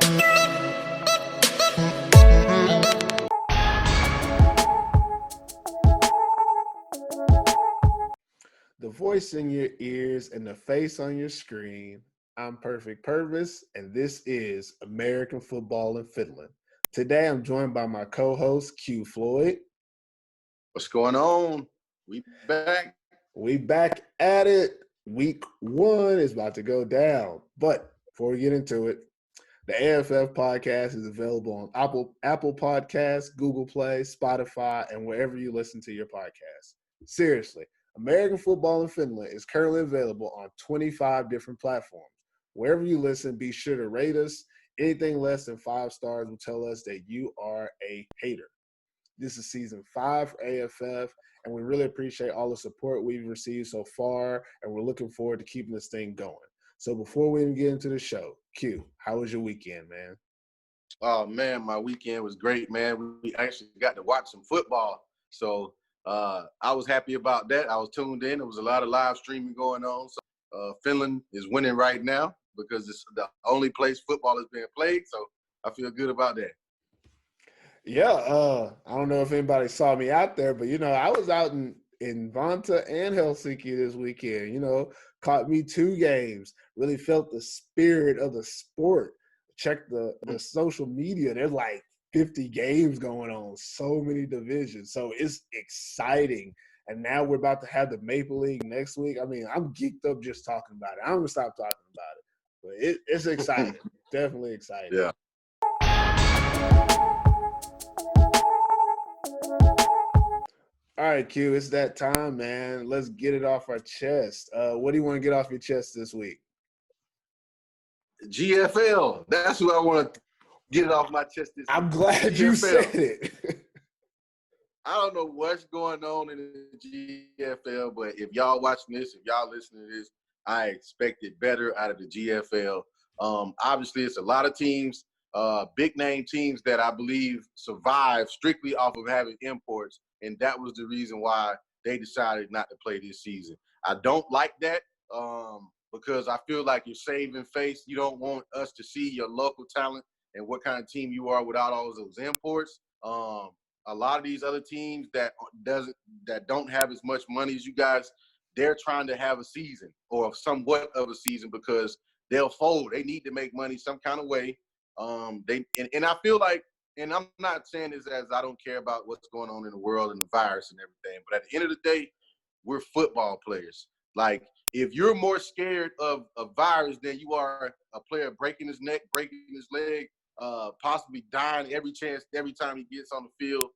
The voice in your ears and the face on your screen. I'm Perfect Pervis, and this is American Football in Finland. Today, I'm joined by my co-host, Q Floyd. What's going on? We back. We back at it. Week 1 is about to go down. But before we get into it, the AFF podcast is available on Apple Podcasts, Google Play, Spotify, and wherever you listen to your podcasts. Seriously, American Football in Finland is currently available on 25 different platforms. Wherever you listen, be sure to rate us. Anything less than 5 stars will tell us that you are a hater. This is season 5 for AFF, and we really appreciate all the support we've received so far, and we're looking forward to keeping this thing going. So before we even get into the show, Q, how was your weekend, man? Oh, man, my weekend was great, man. We actually got to watch some football. So I was happy about that. I was tuned in. There was a lot of live streaming going on. So Finland is winning right now because it's the only place football is being played. So I feel good about that. Yeah, I don't know if anybody saw me out there, but, I was out in Vantaa and Helsinki this weekend, caught me 2 games, really felt the spirit of the sport. Checked the social media. There's like 50 games going on, so many divisions. So it's exciting. And now we're about to have the Maple League next week. I mean, I'm geeked up just talking about it. I'm going to stop talking about it. But it's exciting. Definitely exciting. Yeah. All right, Q, it's that time, man. Let's get it off our chest. What do you want to get off your chest this week? GFL. That's who I want to get it off my chest this week. I'm glad you said it. I don't know what's going on in the GFL, but if y'all watching this, if y'all listening to this, I expected better out of the GFL. Obviously, it's a lot of teams, big-name teams that I believe survive strictly off of having imports, and that was the reason why they decided not to play this season. I don't like that because I feel like you're saving face. You don't want us to see your local talent and what kind of team you are without all those imports. A lot of these other teams that don't have as much money as you guys, they're trying to have a season or somewhat of a season because they'll fold. They need to make money some kind of way. And I feel like, and I'm not saying this as I don't care about what's going on in the world and the virus and everything, but at the end of the day, we're football players. Like, if you're more scared of a virus than you are a player breaking his neck, breaking his leg, possibly dying every time he gets on the field,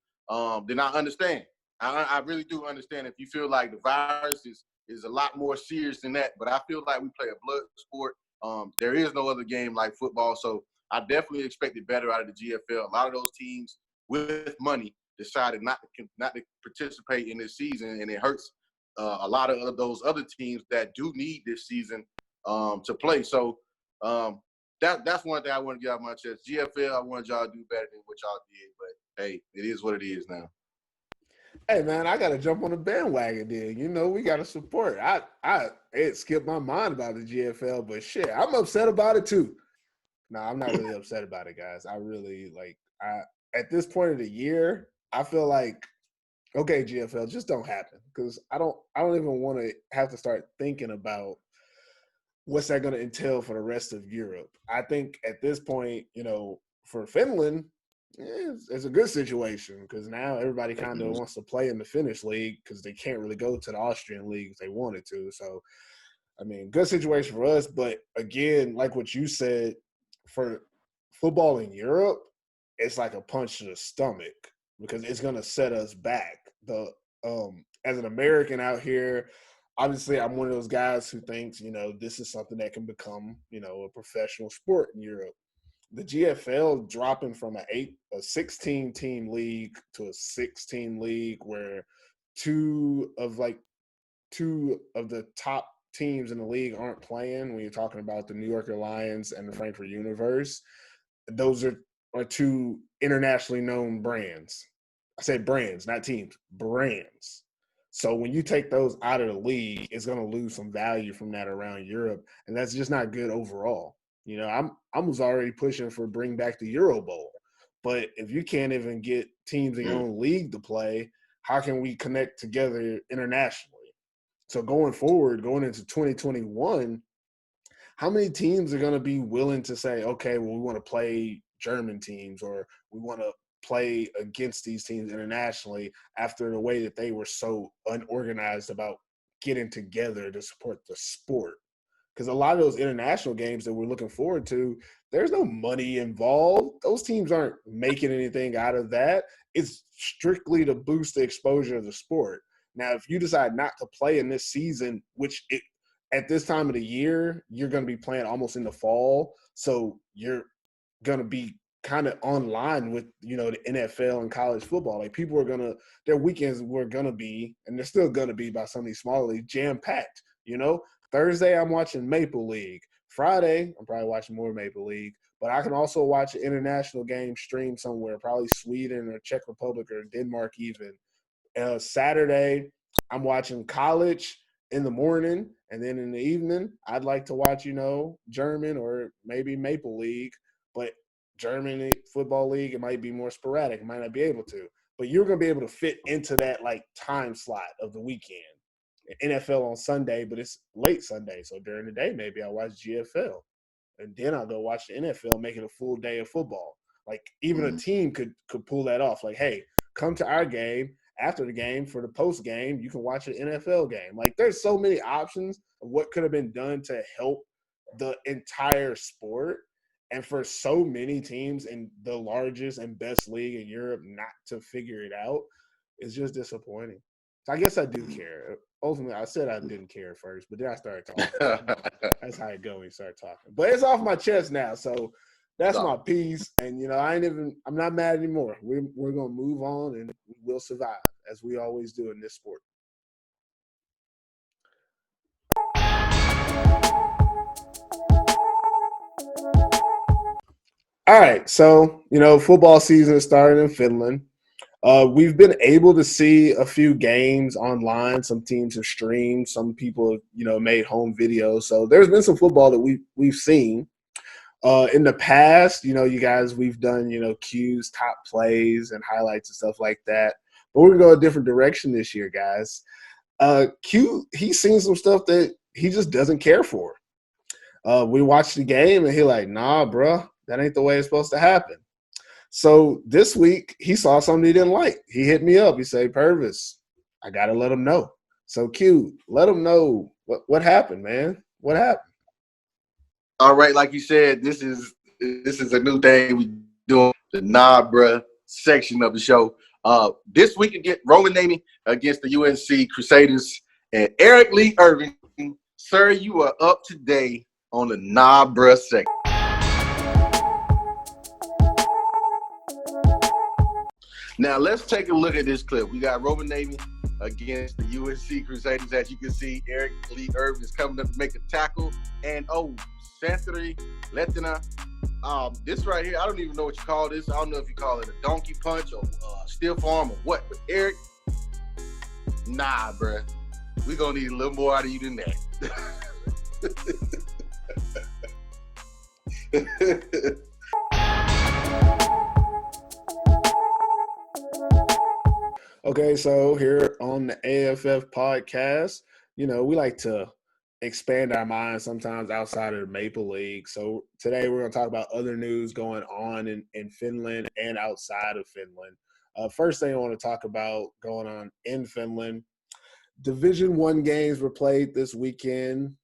then I understand. I really do understand if you feel like the virus is a lot more serious than that. But I feel like we play a blood sport. There is no other game like football. So I definitely expected better out of the GFL. A lot of those teams with money decided not to participate in this season, and it hurts a lot of those other teams that do need this season to play. So that's one thing I want to get off my chest. GFL, I wanted y'all to do better than what y'all did, but hey, it is what it is now. Hey, man, I got to jump on the bandwagon then. We got to support. It skipped my mind about the GFL, but shit, I'm upset about it too. No, I'm not really upset about it, guys. I really, at this point of the year, I feel like, okay, GFL, just don't happen because I don't even want to have to start thinking about what's that going to entail for the rest of Europe. I think at this point, for Finland, it's a good situation because now everybody kind of wants to play in the Finnish league because they can't really go to the Austrian league if they wanted to. So, I mean, good situation for us. But again, like what you said, for football in Europe, it's like a punch to the stomach because it's going to set us back. As an American out here, obviously I'm one of those guys who thinks, this is something that can become, a professional sport in Europe. The GFL dropping from a 16-team league to a 6-team league where two of the top teams in the league aren't playing when you're talking about the New Yorker Lions and the Frankfurt Universe. Those are 2 internationally known brands. I said brands, not teams, brands. So when you take those out of the league, it's going to lose some value from that around Europe, and that's just not good overall. You know, I was already pushing for bring back the Euro Bowl. But if you can't even get teams in your own league to play, how can we connect together internationally? So going forward, going into 2021, how many teams are going to be willing to say, okay, well, we want to play German teams or we want to play against these teams internationally after the way that they were so unorganized about getting together to support the sport? Because a lot of those international games that we're looking forward to, there's no money involved. Those teams aren't making anything out of that. It's strictly to boost the exposure of the sport. Now, if you decide not to play in this season, at this time of the year, you're going to be playing almost in the fall. So you're going to be kind of online with, you know, the NFL and college football. Like people are going to, their weekends were going to be, and they're still going to be by some of these smaller leagues, jam-packed, you know? Thursday, I'm watching Maple League. Friday, I'm probably watching more Maple League. But I can also watch an international game streamed somewhere, probably Sweden or Czech Republic or Denmark even. Saturday, I'm watching college in the morning. And then in the evening, I'd like to watch, you know, German or maybe Maple League. But German football league, it might be more sporadic. It might not be able to. But you're going to be able to fit into that, like, time slot of the weekend. NFL on Sunday, but it's late Sunday. So during the day, maybe I'll watch GFL. And then I'll go watch the NFL, make it a full day of football. Like even a team could pull that off. Like, hey, come to our game after the game for the post game. You can watch an NFL game. Like there's so many options of what could have been done to help the entire sport. And for so many teams in the largest and best league in Europe not to figure it out, it's just disappointing. So I guess I do care. Ultimately, I said I didn't care at first, but then I started talking. That's how it goes when you start talking. But it's off my chest now, so that's my piece. And you know, I'm not mad anymore. We're gonna move on, and we'll survive as we always do in this sport. All right, so you know, football season started in Finland. We've been able to see a few games online. Some teams have streamed. Some people have, you know, made home videos. So there's been some football that we've seen. In the past, you know, you guys, we've done, you know, Q's top plays and highlights and stuff like that. But we're going to go a different direction this year, guys. Q, he's seen some stuff that he just doesn't care for. We watched the game and he's like, nah, bro, that ain't the way it's supposed to happen. So this week, he saw something he didn't like. He hit me up. He said, Pervis, I got to let him know. So, Q, let him know what happened, man. What happened? All right, like you said, this is a new thing we doing, the Nah Bruh section of the show. This week again, Roland Navy against the UNC Crusaders and Eric Lee Irving. Sir, you are up today on the Nah Bruh section. Now let's take a look at this clip. We got Roman Navy against the UNC Crusaders. As you can see, Eric Lee Irving is coming up to make a tackle. And Santry Letina. This right here, I don't even know what you call this. I don't know if you call it a donkey punch or stiff arm or what. But Eric, nah, bruh. We're going to need a little more out of you than that. Okay, so here on the AFF podcast, you know, we like to expand our minds sometimes outside of the Maple League. So today we're going to talk about other news going on in Finland and outside of Finland. First thing I want to talk about going on in Finland, Division I games were played this weekend.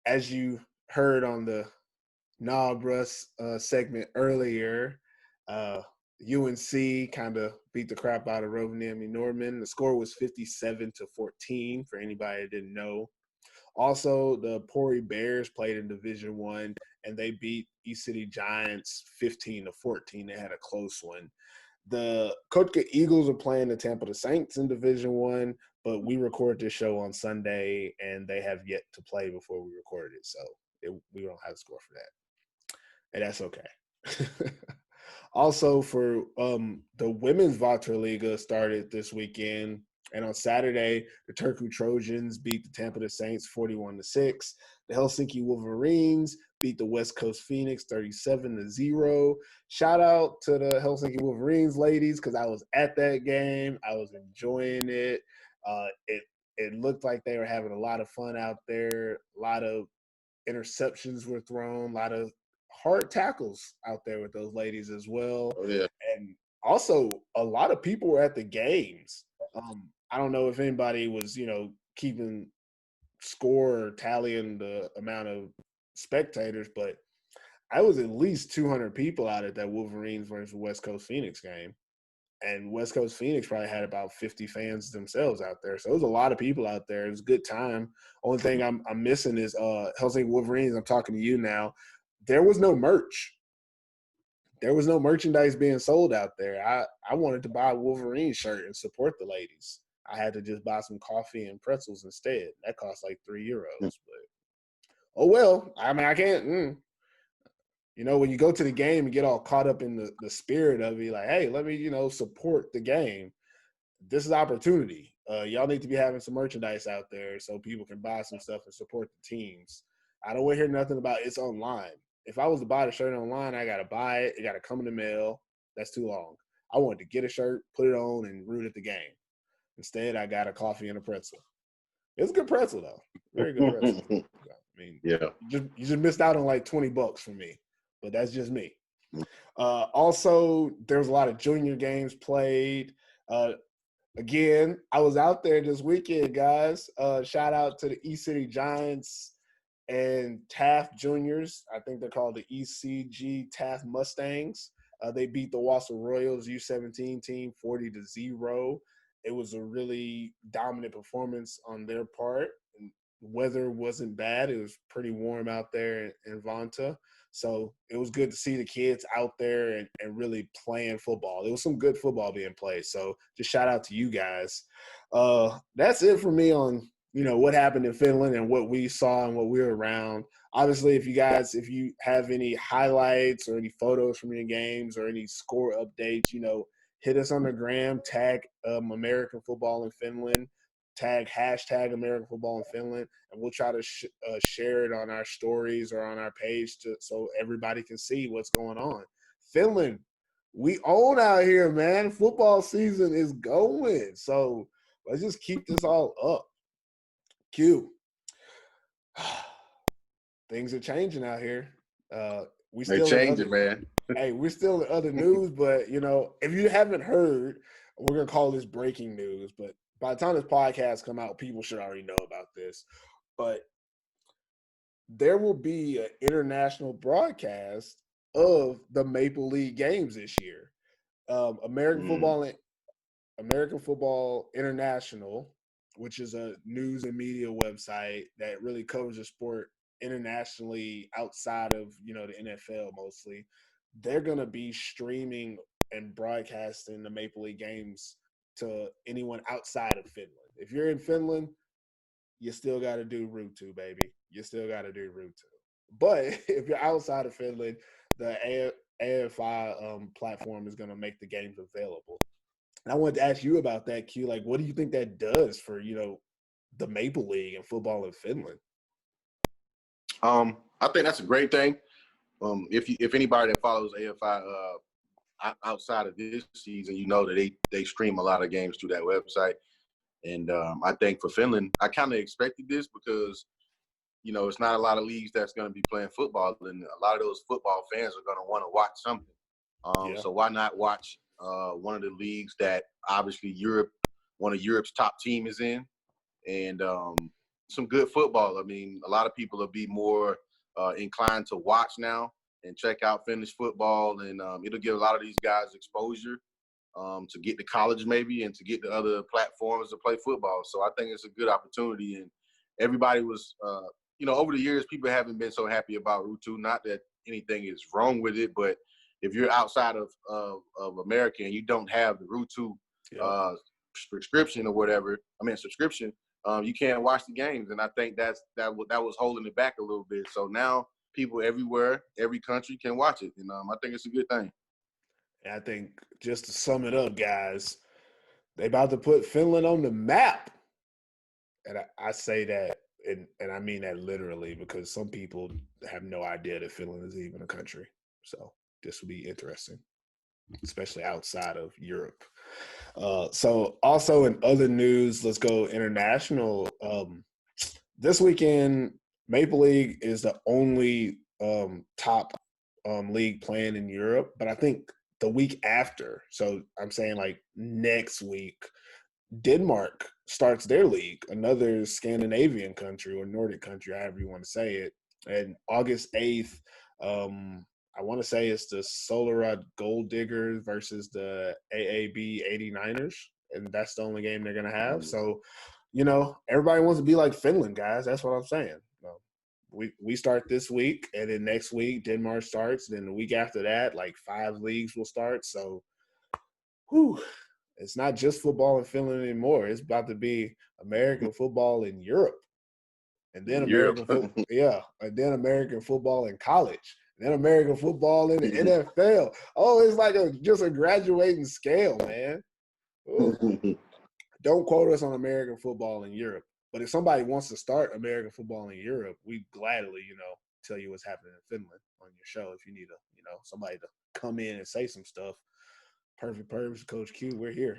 As you heard on the Nabrus segment earlier, UNC kind of beat the crap out of Rovaniemi Norman. The score was 57-14 for anybody that didn't know. Also, the Pori Bears played in Division I, and they beat East City Giants 15-14. They had a close one. The Kazcocha Eagles are playing the Tampa Saints in Division I, but we record this show on Sunday, and they have yet to play before we recorded it, so we don't have a score for that. And that's okay. Also, for the women's Vaterliga started this weekend, and on Saturday, the Turku Trojans beat the Tampa Saints 41-6. The Helsinki Wolverines beat the West Coast Phoenix 37-0. Shout out to the Helsinki Wolverines ladies because I was at that game. I was enjoying it. It looked like they were having a lot of fun out there. A lot of interceptions were thrown. A lot of hard tackles out there with those ladies as well. Oh, yeah. And also, a lot of people were at the games. I don't know if anybody was, keeping score or tallying the amount of spectators, but I was at least 200 people out at that Wolverines versus West Coast Phoenix game. And West Coast Phoenix probably had about 50 fans themselves out there. So it was a lot of people out there. It was a good time. Only thing I'm missing is Helsinki Wolverines. I'm talking to you now. There was no merch. There was no merchandise being sold out there. I wanted to buy a Wolverine shirt and support the ladies. I had to just buy some coffee and pretzels instead. That cost like €3. But oh well. I mean, I can't. When you go to the game and get all caught up in the spirit of it, like, hey, let me, support the game. This is opportunity. Y'all need to be having some merchandise out there so people can buy some stuff and support the teams. I don't want to hear nothing about it's online. If I was to buy the shirt online, I got to buy it. It got to come in the mail. That's too long. I wanted to get a shirt, put it on, and root at the game. Instead, I got a coffee and a pretzel. It's a good pretzel, though. Very good pretzel. I mean, yeah. You just missed out on like $20 from me, but that's just me. Also, there was a lot of junior games played. Again, I was out there this weekend, guys. Shout out to the East City Giants and Taft Juniors. I think they're called the ECG Taft Mustangs. They beat the Wausau Royals U17 team 40-0. It was a really dominant performance on their part. Weather wasn't bad. It was pretty warm out there in Vanta. So it was good to see the kids out there and really playing football. There was some good football being played. So just shout out to you guys. That's it for me on, what happened in Finland and what we saw and what we were around. Obviously, if you have any highlights or any photos from your games or any score updates, hit us on the gram, tag American football in Finland. Tag hashtag American Football in Finland, and we'll try to share it on our stories or on our page so everybody can see what's going on. Finland, we own out here, man. Football season is going, so let's just keep this all up. Q. Things are changing out here. They're changing, man. Hey, we're still in other news, but if you haven't heard, we're gonna call this breaking news, but by the time this podcast come out, people should already know about this. But there will be an international broadcast of the Maple League games this year. American Football International, which is a news and media website that really covers the sport internationally outside of the NFL mostly. They're gonna be streaming and broadcasting the Maple League games to anyone outside of Finland. If you're in Finland, you still got to do Route 2, baby. You still got to do Route 2. But if you're outside of Finland, the AFI platform is going to make the games available. And I wanted to ask you about that, Q. Like, what do you think that does for, the Maple League and football in Finland? I think that's a great thing. If anybody that follows AFI outside of this season, that they stream a lot of games through that website. And I think for Finland, I kind of expected this because, it's not a lot of leagues that's going to be playing football. And a lot of those football fans are going to want to watch something. So why not watch one of the leagues that obviously one of Europe's top team is in, and some good football. I mean, a lot of people will be more inclined to watch now and check out Finnish football, and it'll give a lot of these guys exposure to get to college maybe and to get to other platforms to play football. So I think it's a good opportunity, and everybody was, over the years, people haven't been so happy about Route 2. Not that anything is wrong with it, but if you're outside of America and you don't have the Route 2 subscription, you can't watch the games, and I think that was holding it back a little bit. So now people everywhere, every country can watch it, and I think it's a good thing. And I think just to sum it up, guys, they about to put Finland on the map, and I say that and I mean that literally, because some people have no idea that Finland is even a country. So this will be interesting, especially outside of Europe. So also in other news, let's go international. This weekend, Maple League is the only top league playing in Europe, but I think the week after, so I'm saying like next week, Denmark starts their league, another Scandinavian country or Nordic country, however you want to say it. And August 8th, I want to say it's the Solarod Gold Diggers versus the AAB 89ers. And that's the only game they're going to have. So, everybody wants to be like Finland, guys. That's what I'm saying. We start this week, and then next week, Denmark starts. Then the week after that, like 5 leagues will start. So, whew. It's not just football in Finland anymore. It's about to be American football in Europe, and then American football, and then American football in college, and then American football in the NFL. Oh, it's like just a graduating scale, man. Don't quote us on American football in Europe, but if somebody wants to start American football in Europe, we gladly, tell you what's happening in Finland on your show if you need somebody to come in and say some stuff. Perfect Pervis, Coach Q. We're here.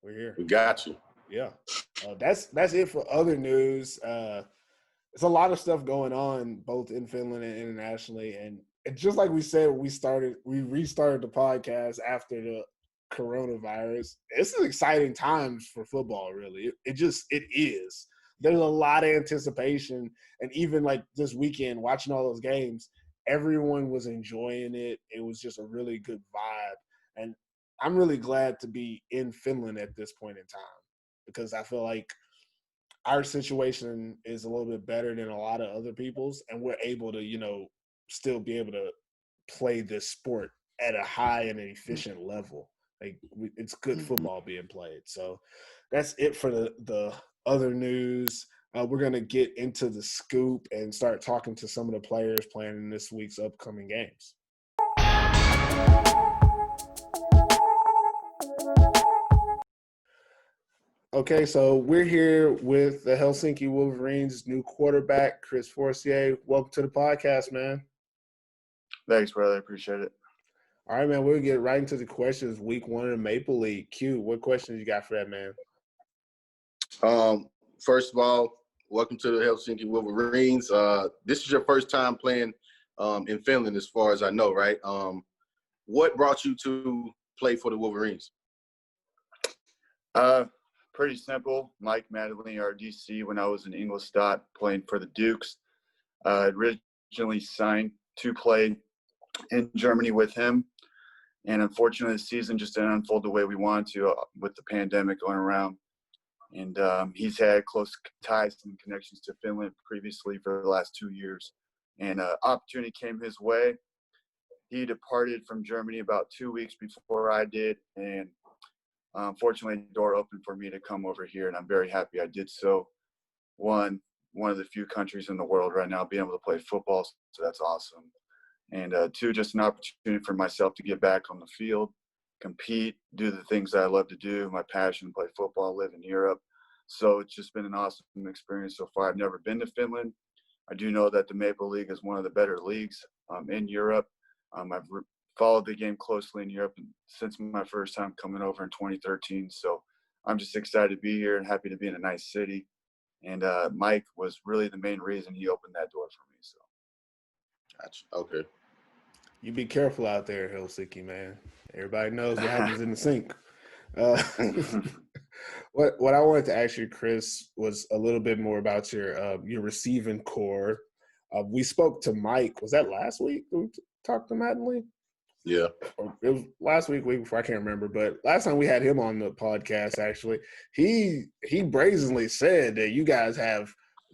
We got you. Yeah. That's it for other news. It's a lot of stuff going on both in Finland and internationally. And just like we said, we restarted the podcast after the coronavirus. It's an exciting times for football, really. It is. There's a lot of anticipation. And even like this weekend, watching all those games, everyone was enjoying it. It was just a really good vibe. And I'm really glad to be in Finland at this point in time, because I feel like our situation is a little bit better than a lot of other people's, and we're able to, still be able to play this sport at a high and an efficient level. Like it's good football being played. So that's it for the other news. We're going to get into the scoop and start talking to some of the players playing in this week's upcoming games. Okay, so we're here with the Helsinki Wolverines' new quarterback, Chris Forcier. Welcome to the podcast, man. Thanks, brother. I appreciate it. All right, man. We'll get right into the questions. Week 1 of the Maple League. Q, what questions you got for that, man? First of all, welcome to the Helsinki Wolverines. This is your first time playing in Finland, as far as I know, right? What brought you to play for the Wolverines? Pretty simple. Mike Madeline, our DC, when I was in Ingolstadt playing for the Dukes. Originally signed to play in Germany with him. And unfortunately, the season just didn't unfold the way we wanted to with the pandemic going around. And he's had close ties and connections to Finland previously for the last 2 years. And opportunity came his way. He departed from Germany about 2 weeks before I did. And fortunately, the door opened for me to come over here, and I'm very happy I did so. One of the few countries in the world right now being able to play football, so that's awesome. And 2, just an opportunity for myself to get back on the field, compete, do the things that I love to do, my passion, play football, live in Europe. So it's just been an awesome experience so far. I've never been to Finland. I do know that the Maple League is one of the better leagues in Europe. I've followed the game closely in Europe since my first time coming over in 2013. So I'm just excited to be here and happy to be in a nice city. And Mike was really the main reason he opened that door for me. So. Gotcha. Okay. You be careful out there, Helsinki, man. Everybody knows what happens in the sink. What I wanted to ask you, Chris, was a little bit more about your receiving core. We spoke to Mike. Was that last week we talked to Madeline? Yeah. Or it was last week before, I can't remember. But last time we had him on the podcast, actually, he brazenly said that you guys have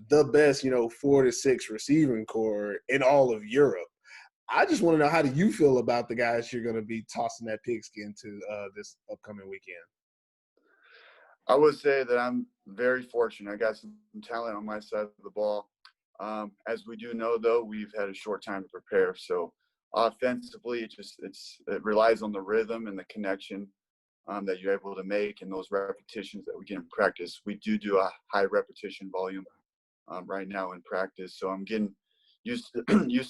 the best, 4 to 6 receiving core in all of Europe. I just want to know, how do you feel about the guys you're going to be tossing that pigskin to this upcoming weekend? I would say that I'm very fortunate. I got some talent on my side of the ball. As we do know, though, we've had a short time to prepare. So offensively, it relies on the rhythm and the connection that you're able to make and those repetitions that we get in practice. We do a high repetition volume. right now in practice. So I'm getting used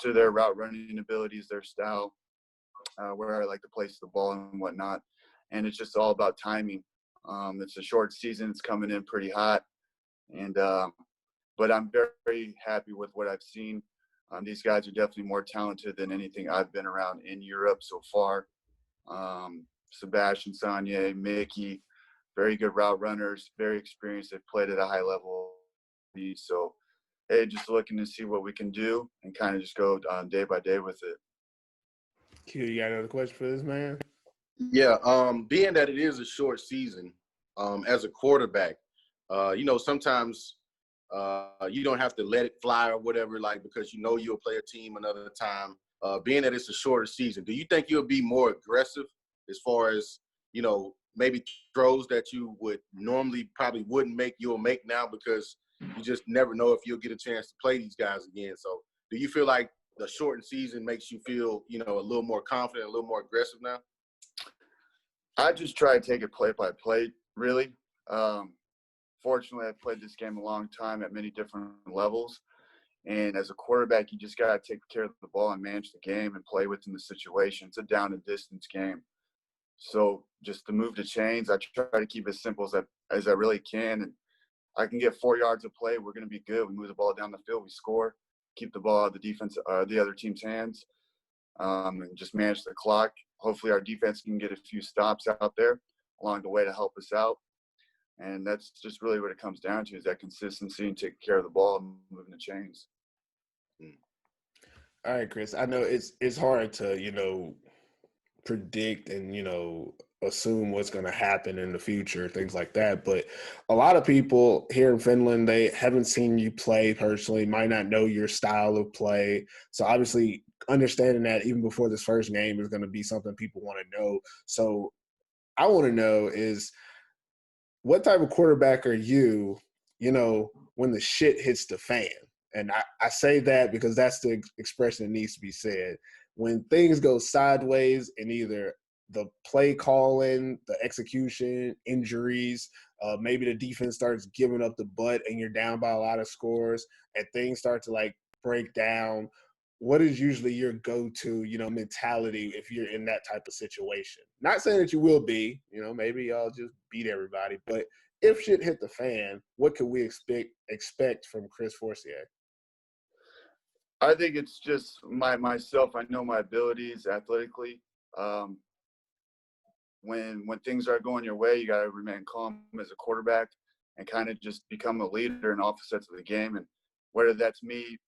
to their route running abilities, their style, where I like to place the ball and whatnot. And it's just all about timing. It's a short season. It's coming in pretty hot. And but I'm very, very happy with what I've seen. These guys are definitely more talented than anything I've been around in Europe so far. Sebastian, Sagne, Mickey, very good route runners, very experienced. They've played at a high level. So, hey, just looking to see what we can do and kind of just go day by day with it. Q, you got another question for this man? Yeah, being that it is a short season, as a quarterback, sometimes you don't have to let it fly or whatever, like, because you'll play a team another time. Being that it's a shorter season, do you think you'll be more aggressive as far as, maybe throws that you would normally probably wouldn't make, you'll make now because you just never know if you'll get a chance to play these guys again? So do you feel like the shortened season makes you feel, a little more confident, a little more aggressive now? I just try to take it play by play, really. Fortunately, I've played this game a long time at many different levels. And as a quarterback, you just got to take care of the ball and manage the game and play within the situation. It's a down and distance game. So just to move the chains, I try to keep it as simple as I really can. And I can get 4 yards of play. We're going to be good. We move the ball down the field. We score, keep the ball out of the other team's hands, and just manage the clock. Hopefully our defense can get a few stops out there along the way to help us out. And that's just really what it comes down to, is that consistency and taking care of the ball and moving the chains. All right, Chris. I know it's hard to, predict and, assume what's going to happen in the future, things like that. But a lot of people here in Finland, they haven't seen you play personally, might not know your style of play. So obviously understanding that even before this first game is going to be something people want to know. So I want to know is, what type of quarterback are you, when the shit hits the fan? And I say that because that's the expression that needs to be said. When things go sideways in either the play calling, the execution, injuries, maybe the defense starts giving up the butt and you're down by a lot of scores and things start to break down, what is usually your go-to, mentality if you're in that type of situation? Not saying that you will be, maybe y'all just beat everybody, but if shit hit the fan, what can we expect from Chris Forcier? I think it's just myself. I know my abilities athletically. When things are going your way, you got to remain calm as a quarterback and kind of just become a leader in all facets of the game. And whether that's me,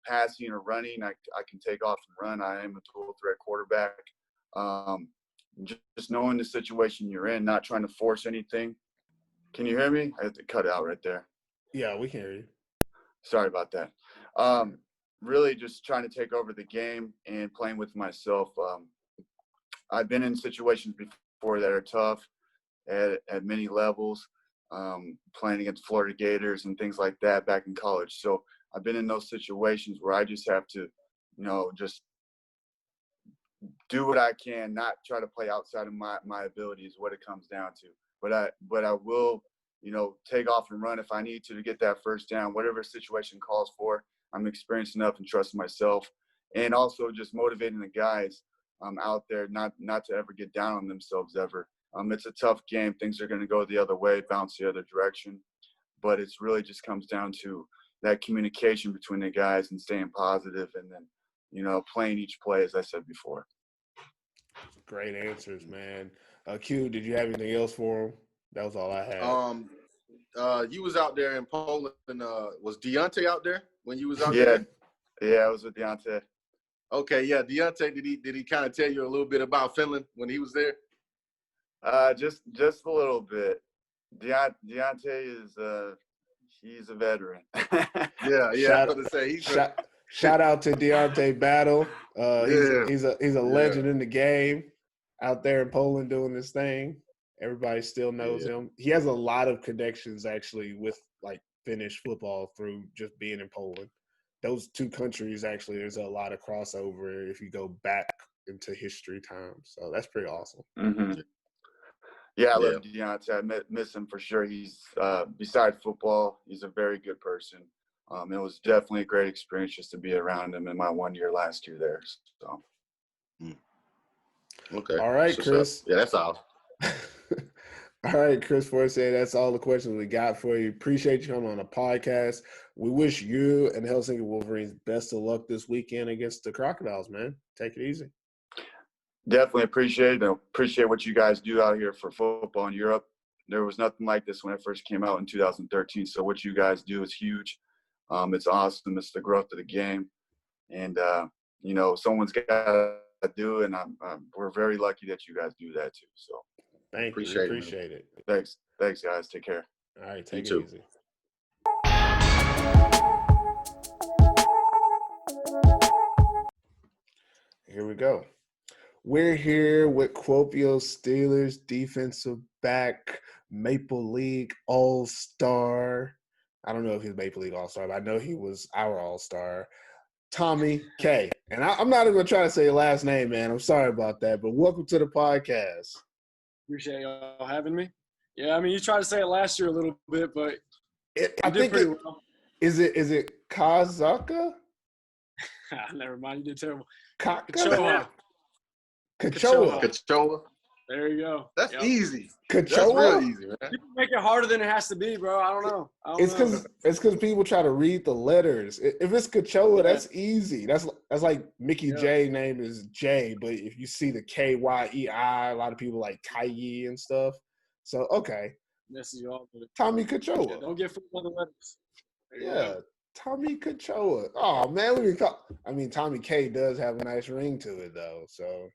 passing or running, I can take off and run. I am a dual threat quarterback. Just knowing the situation you're in, not trying to force anything. Can you hear me? I have to cut out right there. Yeah, we can hear you. Sorry about that. Really just trying to take over the game and playing with myself. I've been in situations before that are tough at many levels, playing against Florida Gators and things like that back in college. So I've been in those situations where I just have to, just do what I can, not try to play outside of my ability is what it comes down to. But I will, take off and run if I need to get that first down, whatever situation calls for. I'm experienced enough and trust myself, and also just motivating the guys out there not to ever get down on themselves ever. It's a tough game. Things are going to go the other way, bounce the other direction. But it's really just comes down to that communication between the guys and staying positive and then, playing each play, as I said before. Great answers, man. Q, did you have anything else for him? That was all I had. You was out there in Poland. Was Deontay out there when you was out there? Yeah, I was with Deontay. Okay, yeah. Deontay, did he kind of tell you a little bit about Finland when he was there? Just a little bit. Deontay is he's a veteran. Yeah. I was going to say shout out to Deontay Battle. He's a legend in the game out there in Poland doing this thing. Everybody still knows him. He has a lot of connections actually with Finnish football through just being in Poland. Those two countries actually, there's a lot of crossover if you go back into history times. So that's pretty awesome. Mm-hmm. Yeah, I love Deontay. I miss him for sure. He's besides football, he's a very good person. It was definitely a great experience just to be around him in my 1 year last year there. So. Okay. All right, So, Chris. yeah, that's all. All right, Chris Forcier, that's all the questions we got for you. Appreciate you coming on the podcast. We wish you and the Helsinki Wolverines best of luck this weekend against the Crocodiles, man. Take it easy. Definitely appreciate it. Appreciate what you guys do out here for football in Europe. There was nothing like this when it first came out in 2013. So what you guys do is huge. It's awesome. It's the growth of the game. And, someone's got to do it. And we're very lucky that you guys do that too. So thank you. We appreciate it. Thanks. Thanks, guys. Take care. All right. Take it easy. Here we go. We're here with Kuopio Steelers defensive back, Maple League All-Star. I don't know if he's Maple League All-Star, but I know he was our All-Star, Tommy K. And I'm not even going to try to say your last name, man. I'm sorry about that, but welcome to the podcast. Appreciate y'all having me. Yeah, I mean, you tried to say it last year a little bit, but I think pretty well. Is it Kazcocha? Never mind, you did terrible. Kazcocha. There you go. That's easy. Kazcocha? That's real easy, man. People make it harder than it has to be, bro. I don't know. It's because people try to read the letters. If it's Kazcocha, that's easy. That's like Mickey J name is J, but if you see the Kyei, a lot of people like Kai and stuff. So okay. Messes you all. Tommy Kazcocha. Yeah, don't get fooled by the letters. Yeah. Tommy Kazcocha. Oh man, Tommy K does have a nice ring to it though, so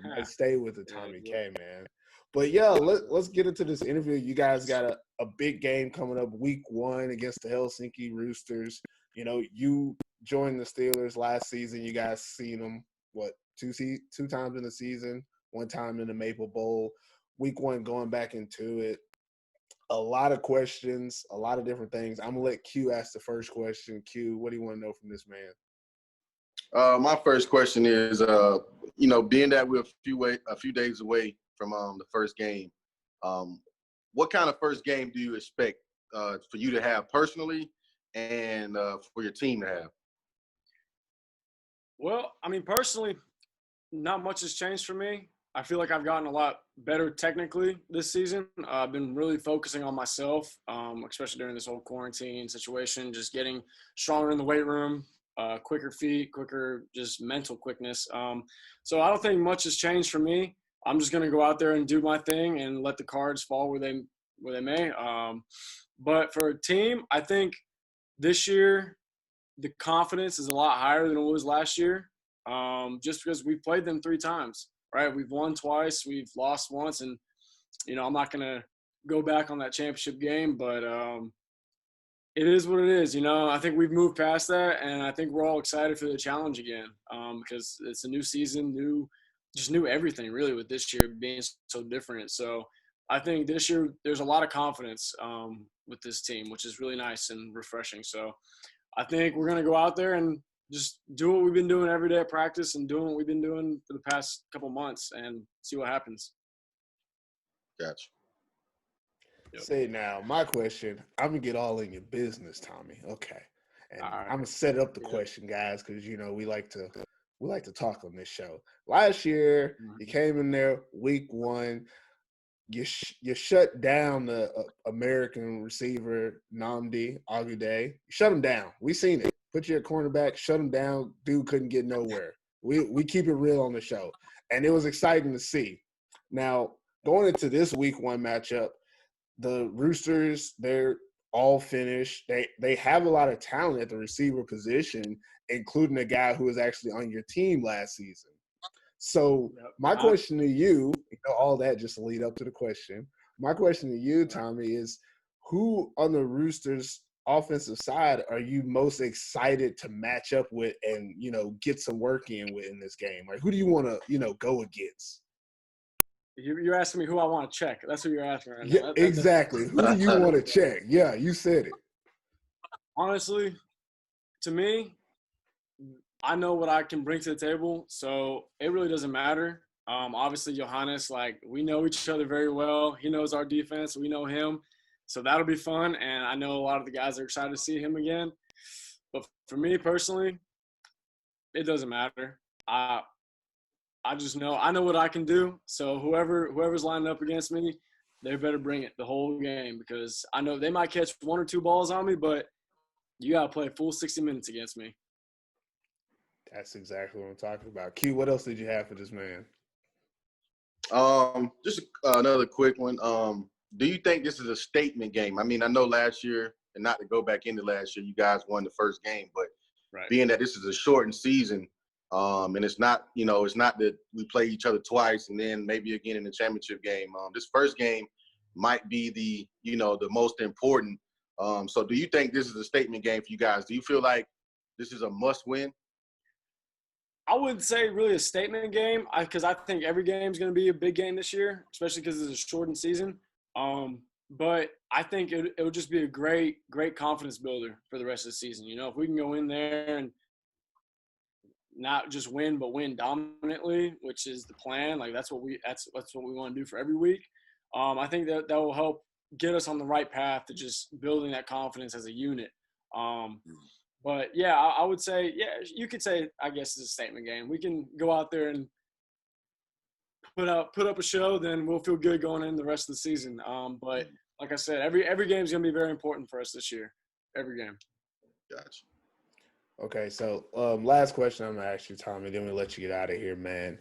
might stay with the Tommy K, man. But yeah, let's get into this interview. You guys got a big game coming up week 1 against the Helsinki Roosters. You know, you joined the Steelers last season. You guys seen them two times in the season, 1 time in the Maple Bowl. Week 1 going back into it. A lot of questions, a lot of different things. I'm going to let Q ask the first question. Q, what do you want to know from this man? My first question is, being that we're a few days away from the first game, what kind of first game do you expect for you to have personally and for your team to have? Well, I mean, personally, not much has changed for me. I feel like I've gotten a lot better technically this season. I've been really focusing on myself, especially during this whole quarantine situation, just getting stronger in the weight room, quicker feet, quicker just mental quickness. So I don't think much has changed for me. I'm just going to go out there and do my thing and let the cards fall where they may. But for a team, I think this year the confidence is a lot higher than it was last year, just because we played them 3 times. Right, we've won twice, we've lost once, and I'm not gonna go back on that championship game, but it is what it is. I think we've moved past that, and I think we're all excited for the challenge again, because it's a new season, new everything really with this year being so different. So I think this year there's a lot of confidence with this team, which is really nice and refreshing. So I think we're gonna go out there and just do what we've been doing every day at practice and doing what we've been doing for the past couple months and see what happens. Gotcha. Yep. Say now, my question, I'm going to get all in your business, Tommy. Okay. And right. I'm going to set up the question, guys, because, we like to talk on this show. Last year, you came in there week 1. You shut down the American receiver, Nnamdi Agude. You shut him down. We seen it. Put you at cornerback, shut him down. Dude couldn't get nowhere. We keep it real on the show. And it was exciting to see. Now, going into this week 1 matchup, the Roosters, they're all finished. They have a lot of talent at the receiver position, including a guy who was actually on your team last season. So my question to you, all that just to lead up to the question. My question to you, Tommy, is who on the Roosters offensive side are you most excited to match up with and, get some work in with in this game? Like, who do you want to, go against? You're asking me who I want to check. That's what you're asking right now. Yeah, exactly. Who do you want to check? Yeah, you said it. Honestly, to me, I know what I can bring to the table, so it really doesn't matter. Obviously, Johannes, we know each other very well. He knows our defense. We know him. So that'll be fun, and I know a lot of the guys are excited to see him again. But for me personally, it doesn't matter. I just know I know what I can do. So whoever's lining up against me, they better bring it the whole game, because I know they might catch 1 or 2 balls on me, but you gotta play a full 60 minutes against me. That's exactly what I'm talking about. Q, what else did you have for this man? Just another quick one. Do you think this is a statement game? I mean, I know last year, and not to go back into last year, you guys won the first game, but being that this is a shortened season, and it's not that we play each other twice and then maybe again in the championship game. This first game might be the most important. So do you think this is a statement game for you guys? Do you feel like this is a must win? I wouldn't say really a statement game, because I think every game is going to be a big game this year, especially because it's a shortened season. But I think it would just be a great confidence builder for the rest of the season. If we can go in there and not just win, but win dominantly, which is the plan. Like that's what we want to do for every week. I think that will help get us on the right path to just building that confidence as a unit. But yeah, I would say, you could say, I guess it's a statement game. We can go out there and put up a show, then we'll feel good going in the rest of the season. But like I said, every game is going to be very important for us this year. Every game. Gotcha. Okay, so last question I'm gonna ask you, Tommy. Then we let you get out of here, man.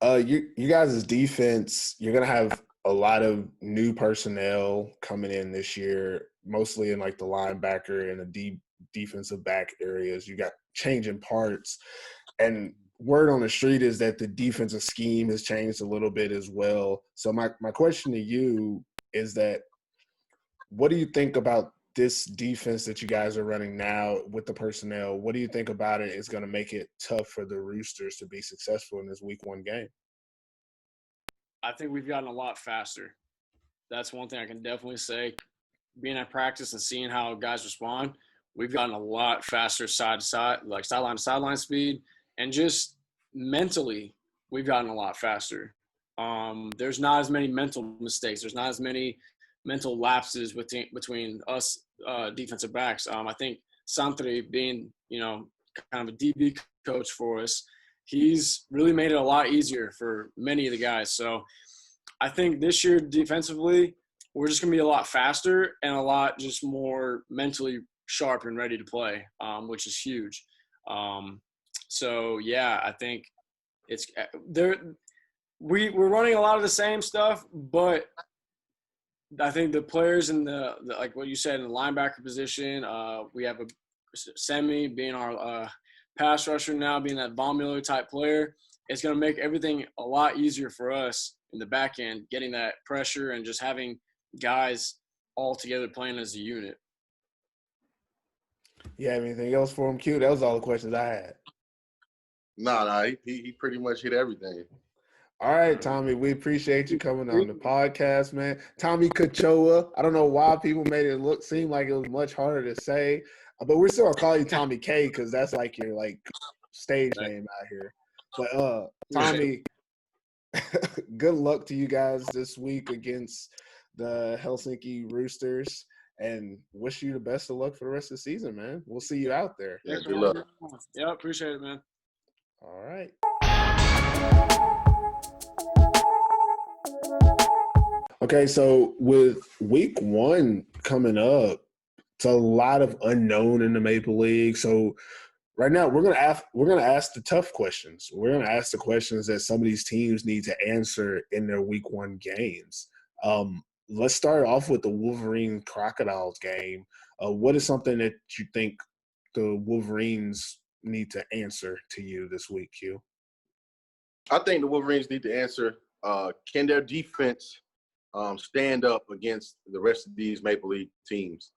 You guys' defense, you're gonna have a lot of new personnel coming in this year, mostly in like the linebacker and the deep defensive back areas. You got changing parts, and word on the street is that the defensive scheme has changed a little bit as well. So my question to you is that, what do you think about this defense that you guys are running now with the personnel? What do you think about it is going to make it tough for the Roosters to be successful in this week 1 game? I think we've gotten a lot faster. That's one thing I can definitely say. Being at practice and seeing how guys respond, we've gotten a lot faster side to side, like sideline to sideline speed, and just mentally, we've gotten a lot faster. There's not as many mental mistakes. There's not as many mental lapses between us defensive backs. I think Santri, being kind of a DB coach for us, he's really made it a lot easier for many of the guys. So I think this year defensively, we're just going to be a lot faster and a lot just more mentally sharp and ready to play, which is huge. So yeah, I think it's there. We're running a lot of the same stuff, but I think the players in the like what you said in the linebacker position, we have a Semi being our pass rusher now, being that Von Miller type player. It's going to make everything a lot easier for us in the back end, getting that pressure and just having guys all together playing as a unit. You have anything else for him, Q? That was all the questions I had. No, he pretty much hit everything. All right, Tommy, we appreciate you coming on the podcast, man. Tommy Kachoa. I don't know why people made it seem like it was much harder to say, but we're still gonna call you Tommy K because that's like your stage name out here. But Tommy, good luck to you guys this week against the Helsinki Roosters, and wish you the best of luck for the rest of the season, man. We'll see you out there. Yeah, good luck. Yeah, appreciate it, man. All right. Okay, so with week 1 coming up, it's a lot of unknown in the Maple League. So right now we're gonna ask the tough questions. We're gonna ask the questions that some of these teams need to answer in their week 1 games. Let's start off with the Wolverine Crocodiles game. What is something that you think the Wolverines need to answer to you this week, Q? I think the Wolverines need to answer, can their defense stand up against the rest of these Maple League teams?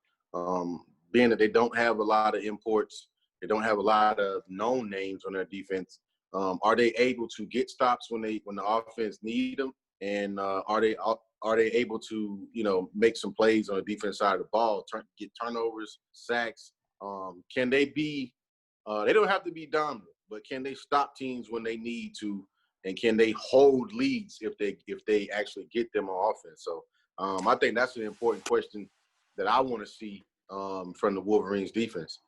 Being that they don't have a lot of imports, they don't have a lot of known names on their defense. Are they able to get stops when the offense need them? And are they able to make some plays on the defense side of the ball, get turnovers, sacks? Can they be? They don't have to be dominant, but can they stop teams when they need to? And can they hold leads if they actually get them on offense? So I think that's an important question that I want to see from the Wolverines defense.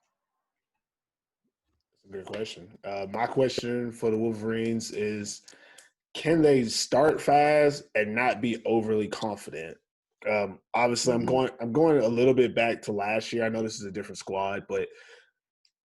Good question. My question for the Wolverines is, can they start fast and not be overly confident? Obviously, I'm going a little bit back to last year. I know this is a different squad, but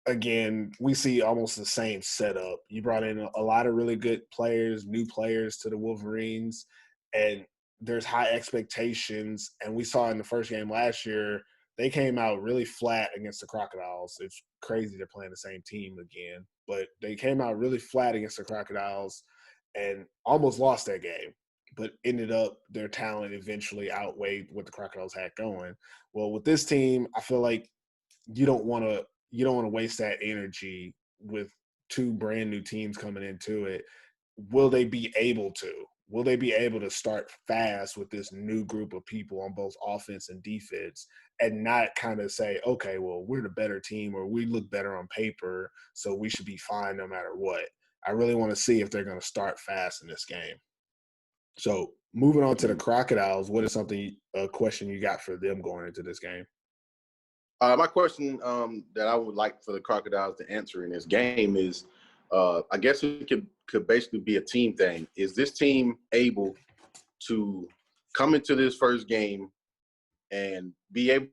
again, we see almost the same setup. You brought in a lot of really good players, new players to the Wolverines, and there's high expectations. And we saw in the first game last year, they came out really flat against the Crocodiles. It's crazy they're playing the same team again, but they came out really flat against the Crocodiles and almost lost that game, but ended up their talent eventually outweighed what the Crocodiles had going. Well, with this team, I feel like you don't want to waste that energy with two brand new teams coming into it. Will they be able to? Will they be able to start fast with this new group of people on both offense and defense and not kind of say, okay, well, we're the better team or we look better on paper, so we should be fine no matter what? I really want to see if they're going to start fast in this game. So moving on to the Crocodiles, what is a question you got for them going into this game? My question that I would like for the Crocodiles to answer in this game is, I guess it could basically be a team thing. Is this team able to come into this first game and be able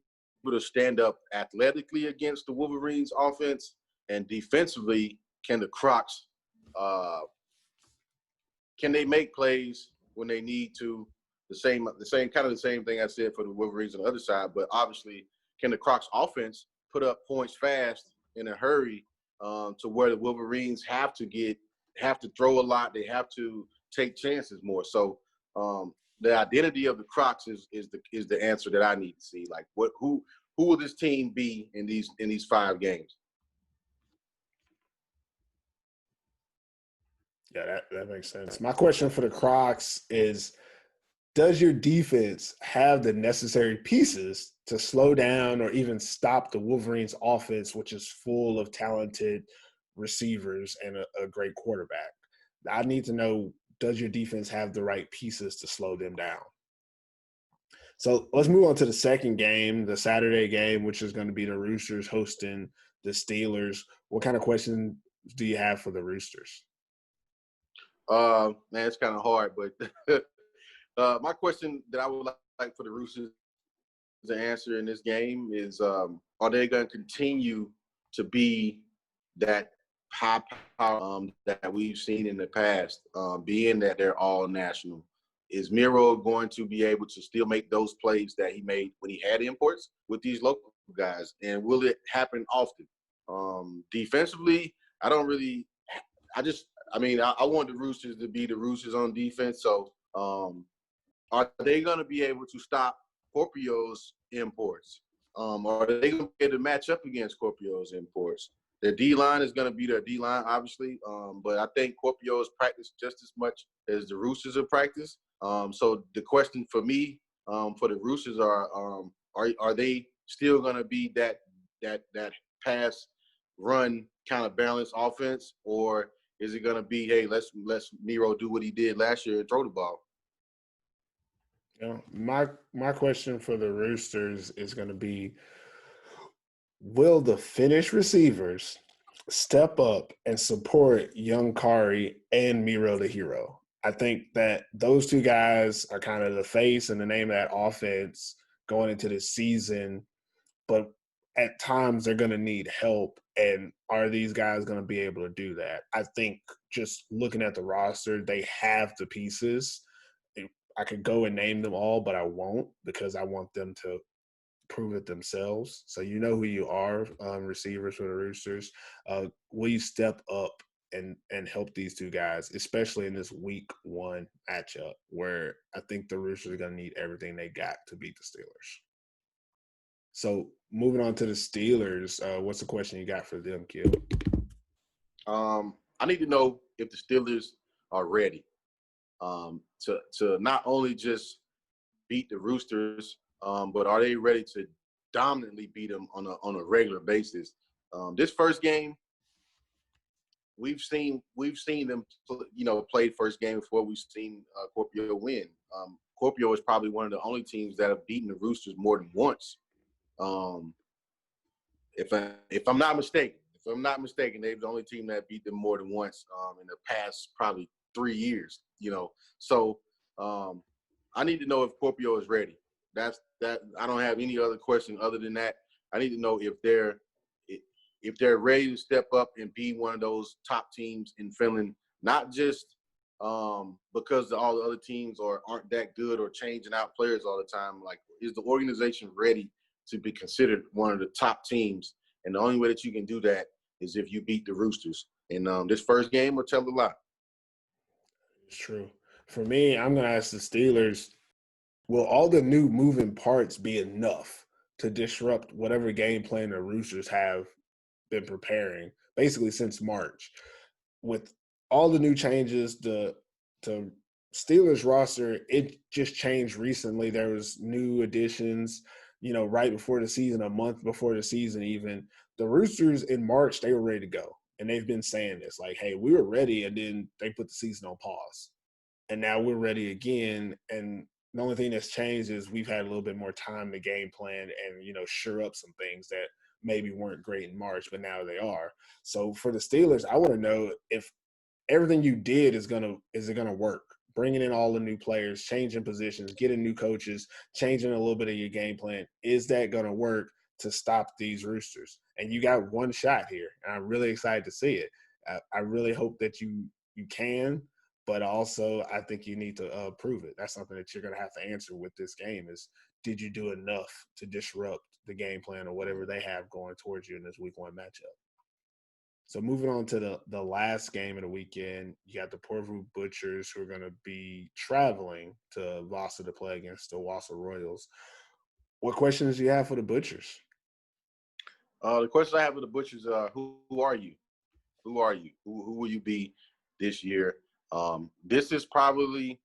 to stand up athletically against the Wolverines offense, and defensively, can the Crocs, can they make plays when they need to? The same thing I said for the Wolverines on the other side, but obviously, can the Crocs offense put up points fast in a hurry to where the Wolverines have to throw a lot, they have to take chances more. So the identity of the Crocs is the answer that I need to see. Like who will this team be in these 5 games? Yeah, that makes sense. My question for the Crocs is, does your defense have the necessary pieces to slow down or even stop the Wolverines offense, which is full of talented receivers and a great quarterback? I need to know, does your defense have the right pieces to slow them down? So let's move on to the second game, the Saturday game, which is going to be the Roosters hosting the Steelers. What kind of questions do you have for the Roosters? Man, it's kind of hard, but my question that I would like for the Roosters to answer in this game is, are they going to continue to be that high power that we've seen in the past, being that they're all national? Is Miro going to be able to still make those plays that he made when he had imports with these local guys? And will it happen often? Defensively, I want the Roosters to be the Roosters on defense. So are they going to be able to stop Kuopio's imports? Are they going to be able to match up against Kuopio's imports? Their D-line is going to be their D-line, obviously, but I think Kuopio has practiced just as much as the Roosters have practiced. So the question for me, for the Roosters are they still going to be that pass run kind of balanced offense, or is it going to be, hey, let's Miro do what he did last year and throw the ball? My question for the Roosters is going to be, will the Finnish receivers step up and support young Kari and Miro the Hero? I think that those two guys are kind of the face and the name of that offense going into this season, but at times they're going to need help. And are these guys going to be able to do that? I think just looking at the roster, they have the pieces. I could go and name them all, but I won't, because I want them to prove it themselves. So you know who you are, receivers for the Roosters. Will you step up and help these two guys, especially in this week 1 matchup where I think the Roosters are going to need everything they got to beat the Steelers? So moving on to the Steelers, what's the question you got for them, Q? I need to know if the Steelers are ready to not only just beat the Roosters, but are they ready to dominantly beat them on a regular basis? This first game, we've seen them, play first game before. We've seen Kuopio win. Kuopio is probably one of the only teams that have beaten the Roosters more than once. If I'm not mistaken, they're the only team that beat them more than once in the past probably 3 years. So I need to know if Kuopio is ready. That's that. I don't have any other question other than that. I need to know if they're ready to step up and be one of those top teams in Finland, not just because all the other teams aren't that good or changing out players all the time. Like, is the organization ready to be considered one of the top teams? And the only way that you can do that is if you beat the Roosters. And this first game will tell a lot. It's true. For me, I'm going to ask the Steelers, will all the new moving parts be enough to disrupt whatever game plan the Roosters have been preparing basically since March? With all the new changes, the Steelers roster, it just changed recently. There was new additions, right before the season, a month before the season even. The Roosters in March, they were ready to go. And they've been saying this, like, hey, we were ready, and then they put the season on pause. And now we're ready again. And the only thing that's changed is we've had a little bit more time to game plan and, sure up some things that maybe weren't great in March, but now they are. So for the Steelers, I want to know if everything you did is it gonna work? Bringing in all the new players, changing positions, getting new coaches, changing a little bit of your game plan. Is that gonna work to stop these Roosters? And you got one shot here, and I'm really excited to see it. I really hope that you can, but also I think you need to prove it. That's something that you're gonna have to answer with this game: is did you do enough to disrupt the game plan or whatever they have going towards you in this week 1 matchup? So moving on to the last game of the weekend, you got the Porvoo Butchers, who are going to be traveling to Vasa to play against the Wassa Royals. What questions do you have for the Butchers? The question I have for the Butchers are, who are you? Who are you? Who will you be this year? This is probably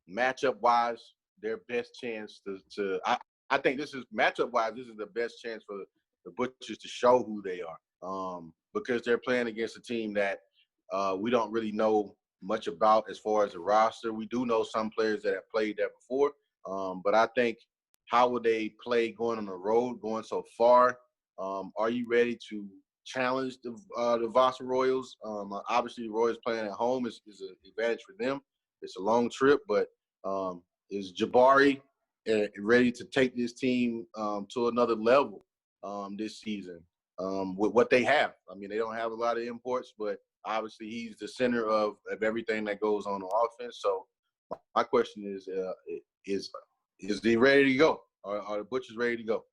matchup-wise their best chance to I think this is matchup-wise, this is the best chance for the Butchers to show who they are. Because they're playing against a team that we don't really know much about as far as the roster. We do know some players that have played there before, but I think how will they play going on the road, going so far? Are you ready to challenge the Vasa Royals? Obviously, the Royals playing at home is an advantage for them. It's a long trip, but is Jabari ready to take this team to another level this season? With what they have. I mean, they don't have a lot of imports, but obviously he's the center of everything that goes on offense. So my question is he ready to go? Are the Butchers ready to go?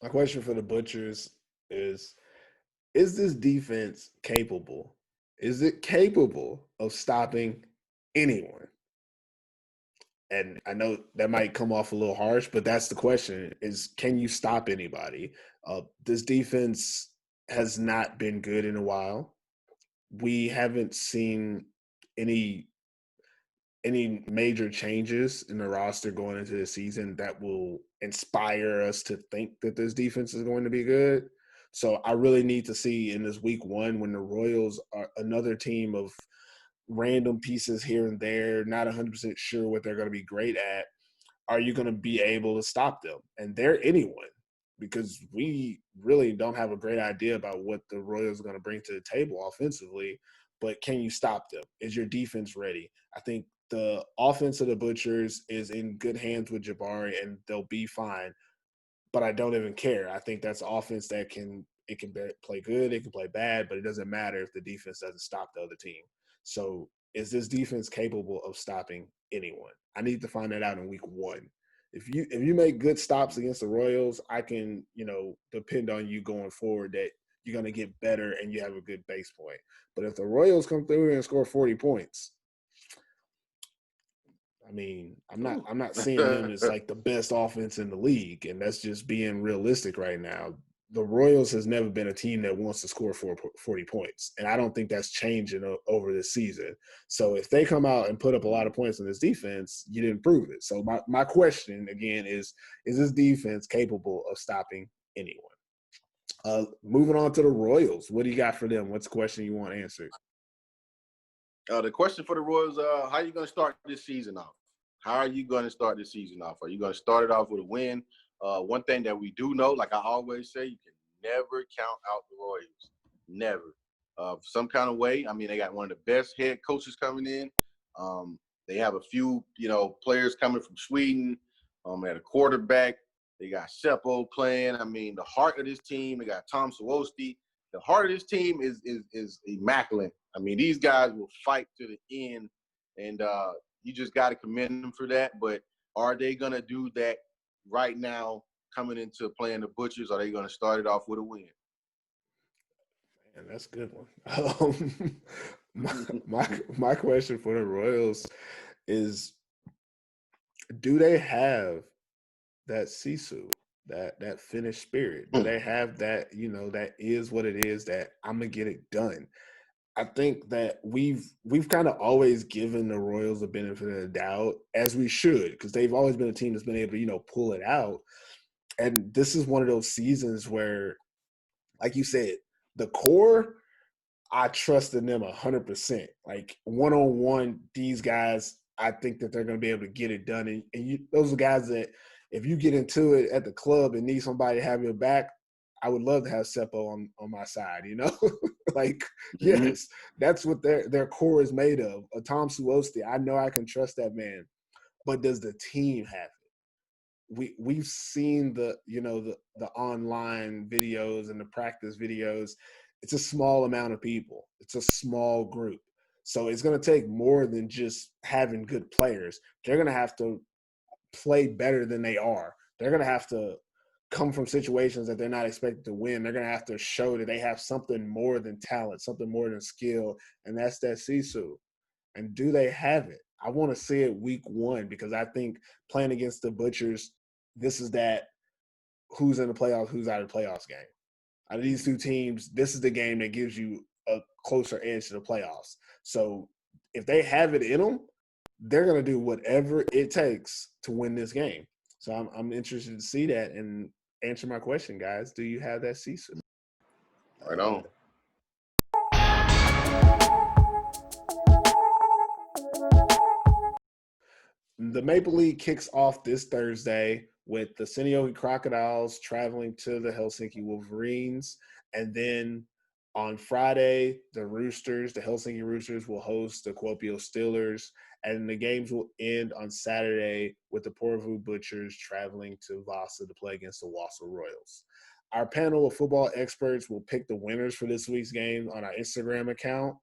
My question for the Butchers is this defense capable? Is it capable of stopping anyone? And I know that might come off a little harsh, but that's the question: is can you stop anybody? This defense has not been good in a while. We haven't seen any major changes in the roster going into the season that will inspire us to think that this defense is going to be good. So I really need to see in this week 1, when the Royals are another team of random pieces here and there, not 100% sure what they're going to be great at, are you going to be able to stop them? And they're anyone, because we really don't have a great idea about what the Royals are going to bring to the table offensively, but can you stop them? Is your defense ready? I think the offense of the Butchers is in good hands with Jabari, and they'll be fine, but I don't even care. I think that's offense that can play good, it can play bad, but it doesn't matter if the defense doesn't stop the other team. So is this defense capable of stopping anyone? I need to find that out in week 1. If you make good stops against the Royals, I can, depend on you going forward that you're going to get better and you have a good base point. But if the Royals come through and score 40 points, I mean, I'm not seeing them as like the best offense in the league, and that's just being realistic right now. The Royals has never been a team that wants to score 40 points, and I don't think that's changing over this season. So if they come out and put up a lot of points in this defense, you didn't prove it. So my question, again, is this defense capable of stopping anyone? Moving on to the Royals. What do you got for them? What's the question you want answered? The question for the Royals: how are you going to start this season off? How are you going to start this season off? Are you going to start it off with a win? One thing that we do know, like I always say, you can never count out the Royals. Never. Some kind of way. I mean, they got one of the best head coaches coming in. They have a few, players coming from Sweden. At a quarterback, they got Seppo playing. I mean, the heart of this team, they got Tom Sawosti. The heart of this team is immaculate. I mean, these guys will fight to the end, and you just got to commend them for that. But are they going to do that right now coming into playing the Butchers? Are they going to start it off with a win? Man, that's a good one. My question for the Royals is, do they have that sisu, that Finnish spirit? Do they have that, that is what it is, that I'm going to get it done? I think that we've kind of always given the Royals the benefit of the doubt, as we should, because they've always been a team that's been able to, pull it out. And this is one of those seasons where, like you said, the core, I trust in them 100%. Like one-on-one, these guys, I think that they're going to be able to get it done. And those are guys that if you get into it at the club and need somebody to have your back, I would love to have Seppo on my side, like, yes, that's what their core is made of. A Tom Sawosti, I know I can trust that man, but does the team have it? We've seen the online videos and the practice videos. It's a small amount of people. It's a small group. So it's going to take more than just having good players. They're going to have to play better than they are. They're going to have to come from situations that they're not expected to win. They're going to have to show that they have something more than talent, something more than skill, and that's that sisu. And do they have it? I want to see it week 1, because I think playing against the Butchers, this is that who's in the playoffs, who's out of the playoffs game. Out of these two teams, this is the game that gives you a closer edge to the playoffs. So if they have it in them, they're going to do whatever it takes to win this game. So I'm interested to see that and answer my question, guys. Do you have that sisu? Right on. The Maple League kicks off this Thursday with the Seinäjoki Crocodiles traveling to the Helsinki Wolverines. And then on Friday, the Helsinki Roosters will host the Kuopio Steelers. And the games will end on Saturday with the Porvoo Butchers traveling to Vasa to play against the Wassa Royals. Our panel of football experts will pick the winners for this week's game on our Instagram account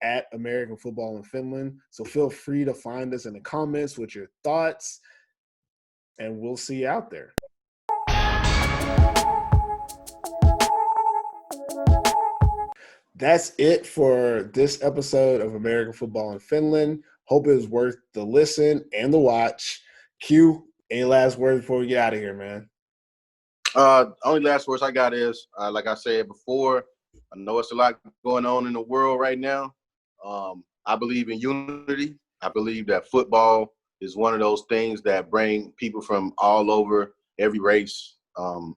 at American Football in Finland. So feel free to find us in the comments with your thoughts, and we'll see you out there. That's it for this episode of American Football in Finland. Hope it was worth the listen and the watch. Q, any last words before we get out of here, man? Only last words I got is, like I said before, I know it's a lot going on in the world right now. I believe in unity. I believe that football is one of those things that bring people from all over, every race,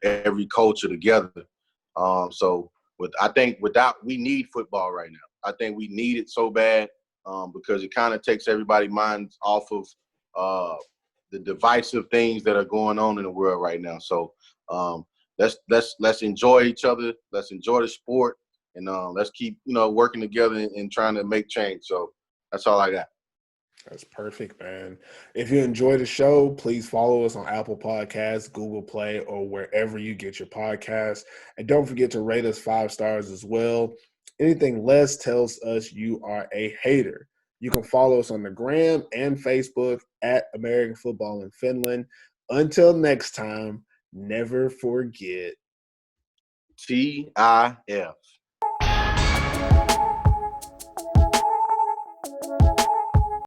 every culture together. I think we need football right now. I think we need it so bad because it kind of takes everybody's minds off of the divisive things that are going on in the world right now. So let's enjoy each other. Let's enjoy the sport. And let's keep, working together and trying to make change. So that's all I got. That's perfect, man. If you enjoy the show, please follow us on Apple Podcasts, Google Play, or wherever you get your podcasts. And don't forget to rate us 5 stars as well. Anything less tells us you are a hater. You can follow us on the gram and Facebook at American Football in Finland. Until next time, never forget TIF.